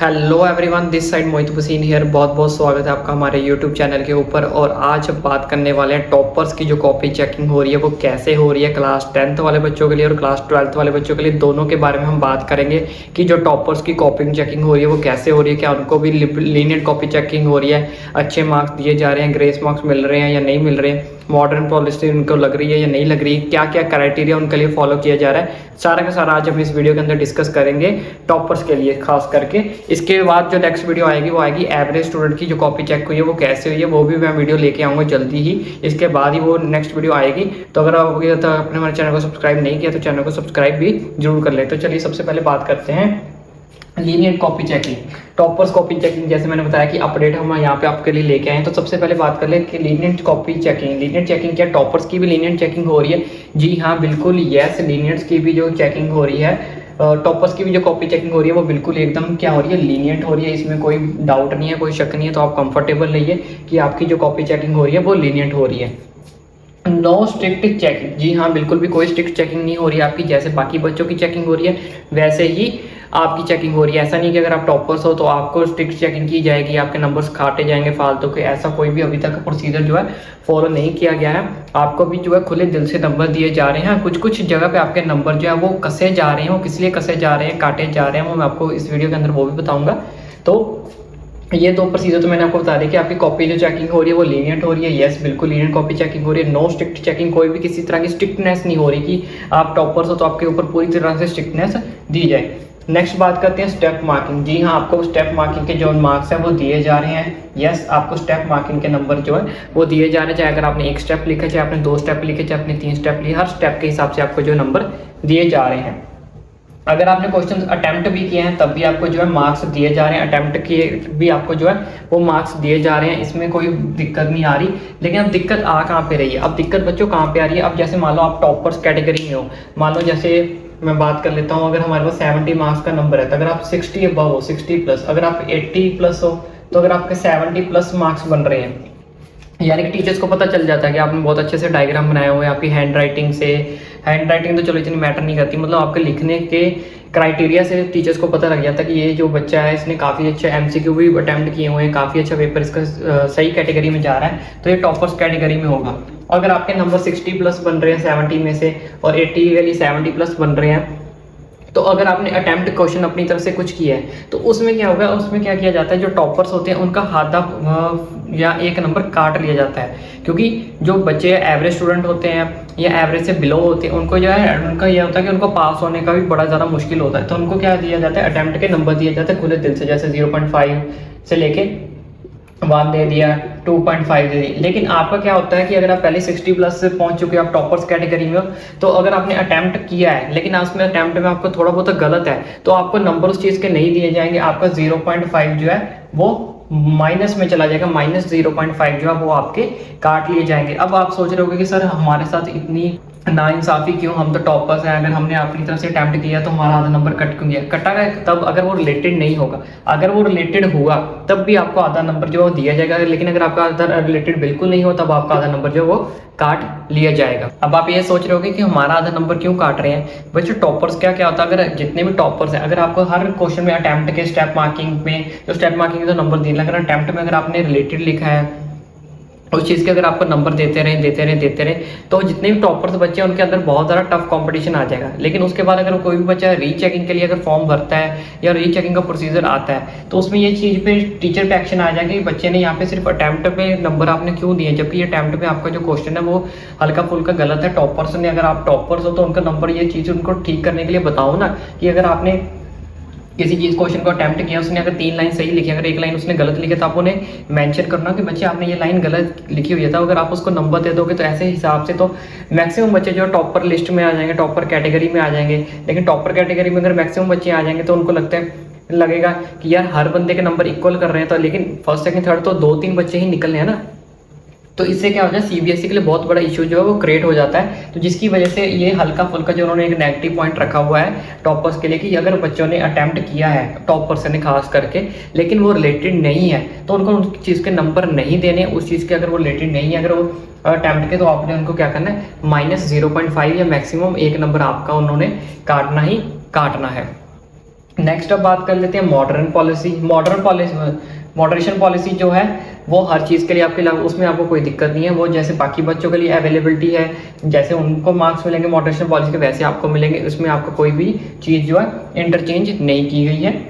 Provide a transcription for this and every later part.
Hello everyone, this side Mohit Hussain here. बहुत बहुत स्वागत है आपका हमारे यूट्यूब चैनल के ऊपर। और आज बात करने वाले हैं टॉपर्स की जो कॉपी चेकिंग हो रही है वो कैसे हो रही है क्लास 10th वाले बच्चों के लिए और क्लास 12th वाले बच्चों के लिए, दोनों के बारे में हम बात करेंगे कि जो टॉपर्स की कॉपी चेकिंग हो रही है वो कैसे हो रही है, क्या उनको भी लीनियंट कॉपी चेकिंग हो रही है, अच्छे मार्क्स दिए जा रहे हैं, ग्रेस मार्क्स मिल रहे हैं या नहीं मिल रहे हैं, मॉडर्न पॉलिसी उनको लग रही है या नहीं लग रही है, क्या क्या क्राइटेरिया उनके लिए फॉलो किया जा रहा है, सारा का सारा आज हम इस वीडियो के अंदर डिस्कस करेंगे टॉपर्स के लिए खास करके। इसके बाद जो नेक्स्ट वीडियो आएगी वो आएगी एवरेज स्टूडेंट की जो कॉपी चेक हुई है वो कैसे हुई है, वो भी मैं वीडियो लेके आऊँगा जल्दी ही। इसके बाद ही वो नेक्स्ट वीडियो आएगी। तो अगर आपने हमारे चैनल को सब्सक्राइब नहीं किया तो चैनल को सब्सक्राइब भी जरूर कर ले। तो चलिए सबसे पहले बात करते हैं lenient copy checking, toppers copy checking. जैसे मैंने बताया कि अपडेट हम यहाँ पे आपके लिए लेके आए हैं। तो सबसे पहले बात कर ले कि lenient copy checking, lenient checking क्या, टॉपर्स की भी लीनियंट चेकिंग हो रही है? जी हाँ, बिल्कुल यस, लीनियंट्स की भी जो चेकिंग हो रही है, टॉपर्स की भी जो कॉपी चेकिंग हो रही है वो बिल्कुल एकदम क्या हो रही है, लीनियंट हो रही है। इसमें कोई डाउट नहीं है, कोई शक नहीं है। तो आप कंफर्टेबल रहिए कि आपकी जो कॉपी चेकिंग हो रही है वो लीनियंट हो रही है। नो स्ट्रिक्ट चेकिंग, जी हाँ, बिल्कुल भी कोई स्ट्रिक्ट चेकिंग नहीं हो रही है आपकी। जैसे बाकी बच्चों की चेकिंग हो रही है वैसे ही आपकी चेकिंग हो रही है। ऐसा नहीं कि अगर आप टॉपर्स हो तो आपको स्ट्रिक्ट चेकिंग की जाएगी, आपके नंबर्स काटे जाएंगे फालतू के। ऐसा कोई भी अभी तक प्रोसीजर जो है फॉलो नहीं किया गया है। आपको भी जो है खुले दिल से नंबर दिए जा रहे हैं। कुछ कुछ जगह पे आपके नंबर जो है वो कसे जा रहे हैं, वो किस लिए कसे जा रहे हैं, काटे जा रहे हैं, वो मैं आपको इस वीडियो के अंदर वो भी बताऊंगा। तो ये दो प्रोसीजर तो मैंने आपको बता दी कि आपकी कॉपी जो चेकिंग हो रही है वो लीनियंट हो रही है। यस, बिल्कुल लीनियंट कॉपी चेकिंग हो रही है। नो स्ट्रिक्ट चेकिंग, कोई भी किसी तरह की स्ट्रिक्टनेस नहीं हो रही कि आप टॉपर्स हो तो आपके ऊपर पूरी तरह से स्ट्रिक्टनेस दी जाए। नेक्स्ट बात करते हैं स्टेप मार्किंग। जी हाँ, आपको स्टेप मार्किंग के जो मार्क्स हैं वो दिए जा रहे हैं। यस, आपको स्टेप मार्किंग के नंबर जो है वो दिए जा रहे हैं। चाहे अगर आपने एक स्टेप लिखा, चाहे आपने 2 स्टेप लिखे, चाहे आपने 3 स्टेप लिए, हर स्टेप के हिसाब से आपको जो नंबर दिए जा रहे हैं। अगर आपने क्वेश्चन अटेम्प्ट भी किए हैं तब भी आपको जो है मार्क्स दिए जा रहे हैं। अटेम्प्ट किए भी आपको जो है वो मार्क्स दिए जा रहे हैं। इसमें कोई दिक्कत नहीं आ रही। लेकिन अब दिक्कत आ कहाँ पे रही है? अब दिक्कत बच्चों कहाँ पे आ रही है? अब जैसे मान लो आप टॉपर्स कैटेगरी में हो, मान लो जैसे मैं बात कर लेता हूँ, अगर हमारे पास 70 मार्क्स का नंबर है तो अगर आप 60 अबव हो, 60 प्लस, अगर आप 80 प्लस हो तो अगर आपके 70 प्लस मार्क्स बन रहे हैं, यानी कि टीचर्स को पता चल जाता है कि आपने बहुत अच्छे से डायग्राम बनाए हुए हैं। आपकी हैंड राइटिंग से, हैंड राइटिंग तो चलो इतनी मैटर नहीं करती, मतलब आपके लिखने के क्राइटेरिया से टीचर्स को पता लग जाता है कि ये जो बच्चा है इसने काफ़ी अच्छे एमसीक्यू भी अटैम्प्ट किए हुए हैं, काफ़ी अच्छा पेपर इसका सही कैटेगरी में जा रहा है, तो ये टॉपर्स कैटेगरी में होगा। अगर आपके नंबर 60 प्लस बन रहे हैं 70 में से और 80 के लिए 70 प्लस बन रहे हैं, तो अगर आपने अटेम्प्ट क्वेश्चन अपनी तरफ से कुछ किया है तो उसमें क्या होगा, उसमें क्या किया जाता है, जो टॉपर्स होते हैं उनका आधा या एक नंबर काट लिया जाता है। क्योंकि जो बच्चे एवरेज स्टूडेंट होते हैं या एवरेज से बिलो होते हैं उनको जो है उनका यह होता है कि उनको पास होने का भी बड़ा ज़्यादा मुश्किल होता है। तो उनको क्या दिया जाता है, अटेम्प्ट के नंबर दिए जाते हैं खुले दिल से। जैसे 0.5 से लेके 1 दे दिया, 2.5 दे दी। लेकिन आपका क्या होता है कि अगर आप पहले 60 प्लस से पहुंच चुके हो, आप टॉपर्स कैटेगरी में हो, तो अगर आपने अटेम्प्ट किया है लेकिन उसमें अटेम्प्ट में आपको थोड़ा बहुत गलत है तो आपको नंबर उस चीज़ के नहीं दिए जाएंगे। आपका 0.5 जो है वो माइनस में चला जाएगा, -0.5 जो है वो आपके काट लिए जाएंगे। अब आप सोच रहे होगे कि सर हमारे साथ इतनी नाइंसाफ़ी क्यों, हम तो टॉपर्स हैं, अगर हमने अपनी तरफ से अटैम्प्ट किया तो हमारा आधा नंबर कट क्यों गया? कटा गया तब अगर वो रिलेटेड नहीं होगा। अगर वो रिलेटेड हुआ तब भी आपको आधा नंबर जो है दिया जाएगा। लेकिन अगर आपका आधा रिलेटेड बिल्कुल नहीं हो तब आपका आधा नंबर जो है वो काट लिया जाएगा। अब आप ये सोच रहे होगे कि हमारा आधा नंबर क्यों काट रहे हैं बच्चों? टॉपर्स क्या होता है, अगर जितने भी टॉपर्स हैं, अगर आपको हर क्वेश्चन में अटैम्प्ट के स्टेप मार्किंग में जो स्टेप मार्किंग के तो नंबर दिए, अगर अटैम्प्ट में अगर आपने रिलेटेड लिखा है उस चीज़ के अगर आपको नंबर देते रहे तो जितने भी टॉपर्स बच्चे हैं उनके अंदर बहुत ज़्यादा टफ कंपटीशन आ जाएगा। लेकिन उसके बाद अगर कोई भी बच्चा रीचेकिंग के लिए अगर फॉर्म भरता है या रीचेकिंग का प्रोसीजर आता है तो उसमें ये चीज़ पे टीचर पे एक्शन आ जाएगा कि बच्चे ने यहाँ पे सिर्फ अटैम्प्ट पे नंबर आपने क्यों दिए, जबकि ये अटैम्प्ट पे आपका जो क्वेश्चन है वो हल्का फुल्का गलत है। टॉपर्स ने, अगर आप टॉपर्स हो तो उनका नंबर, ये चीज़ उनको ठीक करने के लिए बताओ ना कि अगर आपने किसी चीज़ क्वेश्चन को अटैम्प्ट किया, उसने अगर 3 लाइन सही लिखी, अगर 1 लाइन उसने गलत लिखी तो आप उन्हें मेंशन करना कि बच्चे आपने ये लाइन गलत लिखी हुई है। तो अगर आप उसको नंबर दे दोगे तो ऐसे हिसाब से तो मैक्सिमम बच्चे जो टॉपर लिस्ट में आ जाएंगे, टॉपर कैटेगरी में आ जाएंगे। लेकिन टॉपर कैटेगरी में अगर मैक्सिमम बच्चे आ जाएंगे तो उनको लगेगा कि यार हर बंदे के नंबर इक्वल कर रहे हैं, तो लेकिन फर्स्ट सेकंड थर्ड तो 2-3 बच्चे ही निकलने हैं ना। तो इससे क्या होता है, सीबीएसई के लिए बहुत बड़ा इशू जो है वो क्रिएट हो जाता है। तो जिसकी वजह से ये हल्का फुल्का जो उन्होंने एक नेगेटिव पॉइंट रखा हुआ है टॉपर्स के लिए कि अगर बच्चों ने अटैम्प्ट किया है, टॉपर्स ने खास करके, लेकिन वो रिलेटेड नहीं है तो उनको उस चीज़ के नंबर नहीं देने। उस चीज़ के अगर वो रिलेटेड नहीं है, अगर वो अटैम्प्ट के, तो आपने उनको क्या करना है, -0.5 या मैक्सिमम 1 नंबर आपका उन्होंने काटना ही काटना है। नेक्स्ट अब बात कर लेते हैं मॉडर्न पॉलिसी। मॉडरेशन पॉलिसी जो है वो हर चीज़ के लिए आपके लागू, उसमें आपको कोई दिक्कत नहीं है। वो जैसे बाकी बच्चों के लिए अवेलेबिलिटी है, जैसे उनको मार्क्स मिलेंगे मॉडरेशन पॉलिसी के, वैसे आपको मिलेंगे। उसमें आपको कोई भी चीज़ जो है इंटरचेंज नहीं की गई है।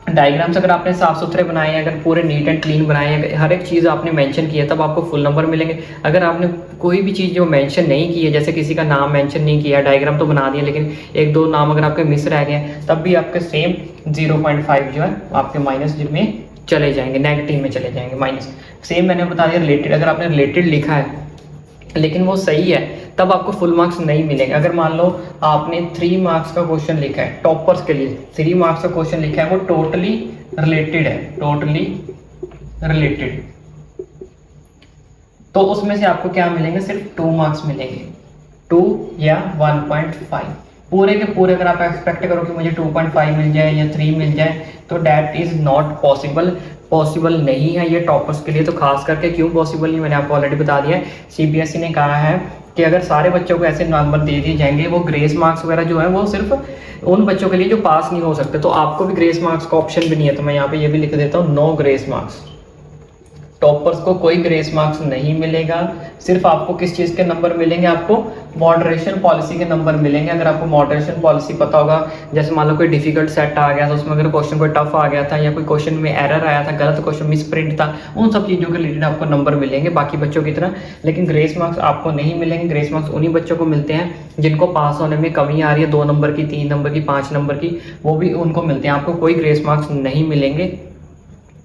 डायग्राम्स अगर आपने साफ सुथरे बनाए हैं, अगर पूरे नीट एंड क्लीन बनाए हैं, हर एक चीज़ आपने मेंशन की है, तब आपको फुल नंबर मिलेंगे। अगर आपने कोई भी चीज़ जो मेंशन नहीं की है, जैसे किसी का नाम मेंशन नहीं किया, डायग्राम तो बना दिया लेकिन एक दो नाम अगर आपके मिस रह गए, तब भी आपके सेम 0.5 जो है आपके माइनस में चले जाएंगे, नेगेटिव में चले जाएंगे माइनस। सेम मैंने बता दिया रिलेटेड, अगर आपने रिलेटेड लिखा है लेकिन वो सही है, तब आपको फुल मार्क्स नहीं मिलेंगे। अगर मान लो आपने 3 मार्क्स का क्वेश्चन लिखा है, टॉपर्स के लिए 3 मार्क्स का क्वेश्चन लिखा है, वो टोटली रिलेटेड है, टोटली रिलेटेड, तो उसमें से आपको क्या मिलेंगे, सिर्फ 2 मार्क्स मिलेंगे, 2 या 1.5। पूरे के पूरे अगर आप एक्सपेक्ट करो कि मुझे 2.5 मिल जाए या 3 मिल जाए, तो डैट इज नॉट पॉसिबल नहीं है ये टॉपर्स के लिए। तो खास करके क्यों पॉसिबल नहीं, मैंने आपको ऑलरेडी बता दिया है। सीबीएसई ने कहा है कि अगर सारे बच्चों को ऐसे नंबर दे दिए जाएंगे, वो ग्रेस मार्क्स वगैरह जो है वो सिर्फ उन बच्चों के लिए जो पास नहीं हो सकते। तो आपको भी ग्रेस मार्क्स का ऑप्शन भी नहीं है, तो मैं यहाँ पे ये भी लिख देता हूँ, नो ग्रेस मार्क्स। टॉपर्स को कोई ग्रेस मार्क्स नहीं मिलेगा। सिर्फ आपको किस चीज़ के नंबर मिलेंगे, आपको मॉडरेशन पॉलिसी के नंबर मिलेंगे। अगर आपको मॉडरेशन पॉलिसी पता होगा, जैसे मान लो कोई डिफिकल्ट सेट आ गया, तो उसमें अगर क्वेश्चन कोई टफ आ गया था या कोई क्वेश्चन में एरर आया था, गलत क्वेश्चन मिस प्रिंट था, उन सब चीज़ों के रिलेटेड आपको नंबर मिलेंगे बाकी बच्चों की तरह। लेकिन ग्रेस मार्क्स आपको नहीं मिलेंगे। ग्रेस मार्क्स उन्हीं बच्चों को मिलते हैं जिनको पास होने में कमी आ रही है, 2 नंबर की, 3 नंबर की, 5 नंबर की, वो भी उनको मिलते हैं। आपको कोई ग्रेस मार्क्स नहीं मिलेंगे।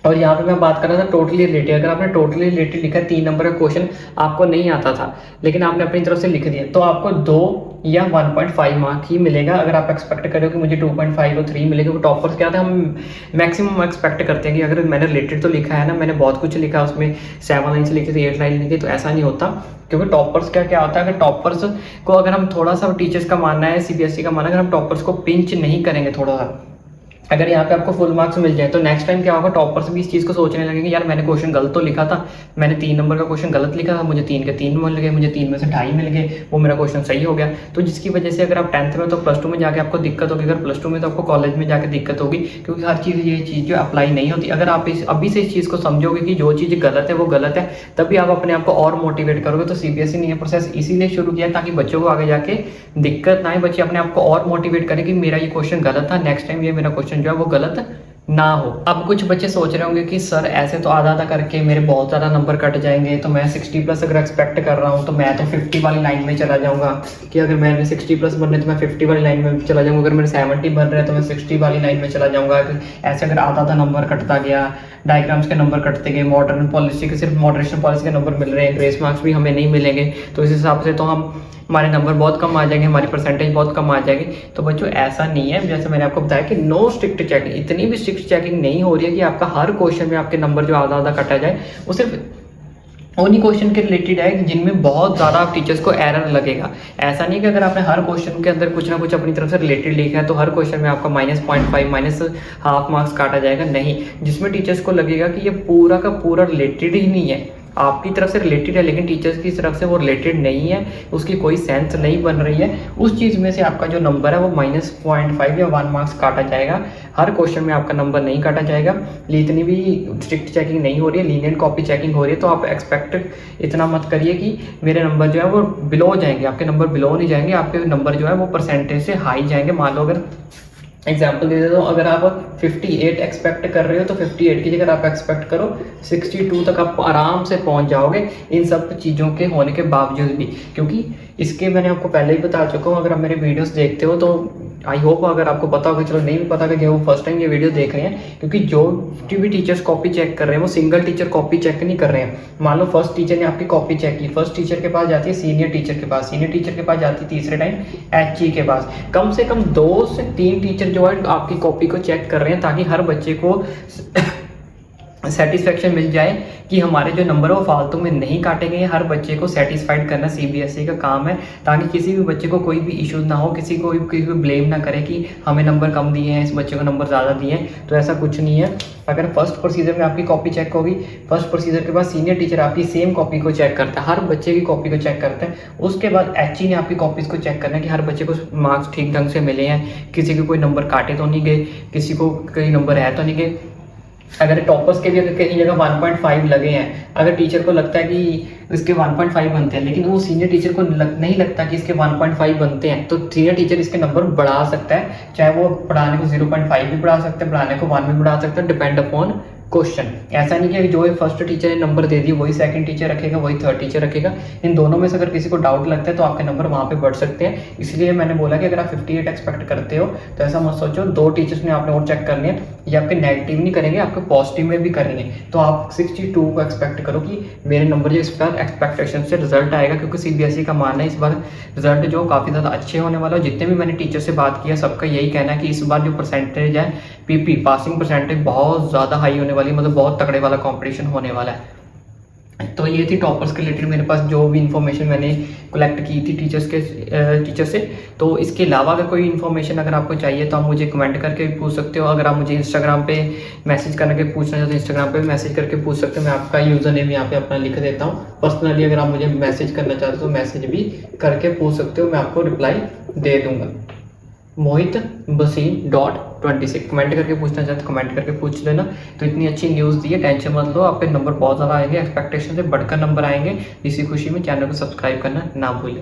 और यहाँ पे मैं बात कर रहा था टोटली रिलेटेड। अगर आपने टोटली रिलेटेड लिखा है, 3 नंबर का क्वेश्चन आपको नहीं आता था लेकिन आपने अपनी तरफ से लिख दिया, तो आपको 2 या 1.5 मार्क ही मिलेगा। अगर आप एक्सपेक्ट करो कि मुझे 2.5 और 3 मिलेगा, वो टॉपर्स क्या था, हम मैक्सिमम एक्सपेक्ट करते हैं कि अगर मैंने रिलेटेड तो लिखा है ना, मैंने बहुत कुछ लिखा है उसमें, 7 लाइन लिखी थी, 8 लाइन लिखी, तो ऐसा नहीं होता। क्योंकि टॉपर्स क्या होता है, अगर टॉपर्स को अगर हम थोड़ा सा टीचर्स का मानना है, सीबीएसई का मानना है, अगर हम टॉपर्स को पिंच नहीं करेंगे थोड़ा सा, अगर यहाँ पे आपको फुल मार्क्स मिल जाए, तो नेक्स्ट टाइम क्या होगा, टॉपर्स भी इस चीज़ को सोचने लगेंगे, यार मैंने क्वेश्चन गलत तो लिखा था, मैंने 3 नंबर का क्वेश्चन गलत लिखा था, मुझे 3 के 3 मिल गए, मुझे 3 में से 2.5 मिल गए, वो मेरा क्वेश्चन सही हो गया। तो जिसकी वजह से अगर आप 10th में तो +2 में जाके आपको दिक्कत होगी, अगर +2 में तो आपको कॉलेज में जाके दिक्कत होगी, क्योंकि हर चीज़ ये चीज़ जो अप्लाई नहीं होती। अगर आप अभी से इस चीज़ को समझोगे कि जो चीज़ गलत है वो गलत है, तभी आप अपने आप को और मोटिवेट करोगे। तो सीबीएसई ने ये प्रोसेस इसीलिए शुरू किया ताकि बच्चों को आगे जाके दिक्कत ना आए, बच्चे अपने आप को और मोटिवेट करें कि मेरा ये क्वेश्चन गलत था, नेक्स्ट टाइम ये मेरा क्वेश्चन जो है वो गलत ना हो। अब कुछ बच्चे सोच रहे होंगे कि सर ऐसे तो आधा आधा करके मेरे बहुत ज़्यादा नंबर कट जाएंगे, तो मैं 60+ अगर एक्सपेक्ट कर रहा हूँ तो मैं तो 50 वाली लाइन में चला जाऊँगा, कि अगर मैंने 60+ बनने तो मैं 50 वाली लाइन में चला जाऊँगा, अगर मेरे 70 बन रहे हैं तो मैं 60 वाली लाइन में चला जाऊँगा। ऐसे अगर आधा आधा नंबर कटता गया, डायग्राम्स के नंबर कटते गए, मॉडर्न पॉलिसी के सिर्फ मॉडरेशन पॉलिसी के नंबर मिल रहे हैं, ग्रेस मार्क्स भी हमें नहीं मिलेंगे, तो इस हिसाब से तो हमारे नंबर बहुत कम आ जाएंगे, हमारी परसेंटेज बहुत कम आ जाएगी। तो बच्चों ऐसा नहीं है, जैसे मैंने आपको बताया कि नो स्ट्रिक्ट चेकिंग, इतनी भी स्ट्रिक्ट चेकिंग नहीं हो रही है कि आपका हर क्वेश्चन में आपके नंबर जो आधा आधा कटा जाए। वो सिर्फ उन्हीं क्वेश्चन के रिलेटेड है जिनमें बहुत ज़्यादा आप टीचर्स को एरर लगेगा। ऐसा नहीं कि अगर आपने हर क्वेश्चन के अंदर कुछ ना कुछ अपनी तरफ से रिलेटेड लिखा है तो हर क्वेश्चन में आपका -0.5 -0.5 मार्क्स काटा जाएगा, नहीं। जिसमें टीचर्स को लगेगा कि ये पूरा का पूरा रिलेटेड ही नहीं है, आपकी तरफ से रिलेटेड है लेकिन टीचर्स की तरफ से वो रिलेटेड नहीं है, उसकी कोई सेंस नहीं बन रही है, उस चीज़ में से आपका जो नंबर है वो -0.5 या 1 मार्क्स काटा जाएगा। हर क्वेश्चन में आपका नंबर नहीं काटा जाएगा। इतनी भी स्ट्रिक्ट चेकिंग नहीं हो रही है, लीनियंट कॉपी चेकिंग हो रही है। तो आप एक्सपेक्ट इतना मत करिए कि मेरे नंबर जो है वो बिलो जाएंगे, आपके नंबर बिलो नहीं जाएंगे, आपके नंबर जो है वो परसेंटेज से हाई जाएंगे। मान लो अगर एग्जाम्पल दे देता हूँ, अगर आप 58 एक्सपेक्ट कर रहे हो तो 58 की जगह आप एक्सपेक्ट करो 62 तक आप आराम से पहुँच जाओगे, इन सब चीज़ों के होने के बावजूद भी। क्योंकि इसके मैंने आपको पहले ही बता चुका हूँ, अगर आप मेरे वीडियोस देखते हो तो आई होप अगर आपको पता होगा, चलो नहीं भी पता कि वो फर्स्ट टाइम ये वीडियो देख रहे हैं, क्योंकि जो भी टीचर्स कॉपी चेक कर रहे हैं वो सिंगल टीचर कॉपी चेक नहीं कर रहे हैं। मान लो फर्स्ट टीचर ने आपकी कॉपी चेक की, फर्स्ट टीचर के पास जाती है सीनियर टीचर के पास, सीनियर टीचर के पास जाती है तीसरे टाइम HE के पास। कम से कम 2 से 3 टीचर जो है आपकी कॉपी को चेक कर रहे हैं, ताकि हर बच्चे को सेटिस्फेक्शन मिल जाए कि हमारे जो नंबर है वो फालतू में नहीं काटे गए। हर बच्चे को सेटिस्फाइड करना सीबीएसई का काम है, ताकि किसी भी बच्चे को कोई भी इशू ना हो, किसी को ब्लेम ना करे कि हमें नंबर कम दिए हैं, इस बच्चे को नंबर ज़्यादा दिए हैं। तो ऐसा कुछ नहीं है। अगर फर्स्ट प्रोसीजर में आपकी कॉपी चेक होगी, फर्स्ट प्रोसीजर के बाद सीनियर टीचर आपकी सेम कॉपी को चेक करता है, हर बच्चे की कॉपी को चेक करता है। उसके बाद एचई ने आपकी कॉपीज़ को चेक करना है कि हर बच्चे को मार्क्स ठीक ढंग से मिले हैं, किसी के कोई नंबर काटे तो नहीं गए, किसी को कोई नंबर है तो नहीं गए। अगर टॉपर्स के भी अगर कहीं जगह 1.5 लगे हैं, अगर टीचर को लगता है कि इसके 1.5 बनते हैं, लेकिन वो सीनियर टीचर को नहीं लगता कि इसके 1.5 बनते हैं, तो सीनियर टीचर इसके नंबर बढ़ा सकता है। चाहे वो पढ़ाने को 0.5 भी बढ़ा सकता है, पढ़ाने को 1 भी बढ़ा सकता है, डिपेंड अपॉन क्वेश्चन। ऐसा नहीं कि जो फर्स्ट टीचर ने नंबर दे दिया वही सेकंड टीचर रखेगा, वही थर्ड टीचर रखेगा। इन दोनों में से अगर किसी को डाउट लगता है तो आपके नंबर वहाँ पे बढ़ सकते हैं। इसलिए मैंने बोला कि अगर आप 58 एक्सपेक्ट करते हो तो ऐसा मत सोचो 2 टीचर्स ने आपने और चेक करने हैं, ये आपके नेगेटिव नहीं करेंगे, आपके पॉजिटिव में भी करेंगे। तो आप 62 को एक्सपेक्ट करो कि मेरे नंबर जो इस बार एक्सपेक्टेशन से रिजल्ट आएगा, क्योंकि सीबीएसई का मानना है इस बार रिजल्ट जो काफ़ी ज़्यादा अच्छे होने वाला है। जितने भी मैंने टीचर से बात किया सबका यही कहना है कि इस बार जो परसेंटेज है पीपी पासिंग परसेंटेज बहुत ज़्यादा हाई होने वाली, मतलब बहुत तगड़े वाला कंपटीशन होने वाला है। तो ये थी टॉपर्स के रिलेटेड मेरे पास जो भी इन्फॉर्मेशन मैंने कलेक्ट की थी टीचर से। तो इसके अलावा अगर कोई इन्फॉर्मेशन अगर आपको चाहिए तो आप मुझे कमेंट करके भी पूछ सकते हो। अगर आप मुझे इंस्टाग्राम पे मैसेज करके पूछना चाहते हो तो इंस्टाग्राम पे मैसेज करके पूछ सकते हो। मैं आपका यूज़र नेम यहाँ पे अपना लिख देता हूँ। पर्सनली अगर आप मुझे मैसेज करना चाहते हो तो मैसेज भी करके पूछ सकते हो, मैं आपको रिप्लाई दे दूँगा। mohitbasin.26 कमेंट करके पूछना चाहते कमेंट करके पूछ लेना। तो इतनी अच्छी न्यूज़ दी है, टेंशन मत लो, आपके नंबर बहुत ज़्यादा आएंगे, एक्सपेक्टेशन से बढ़कर नंबर आएंगे। इसी खुशी में चैनल को सब्सक्राइब करना ना भूलें।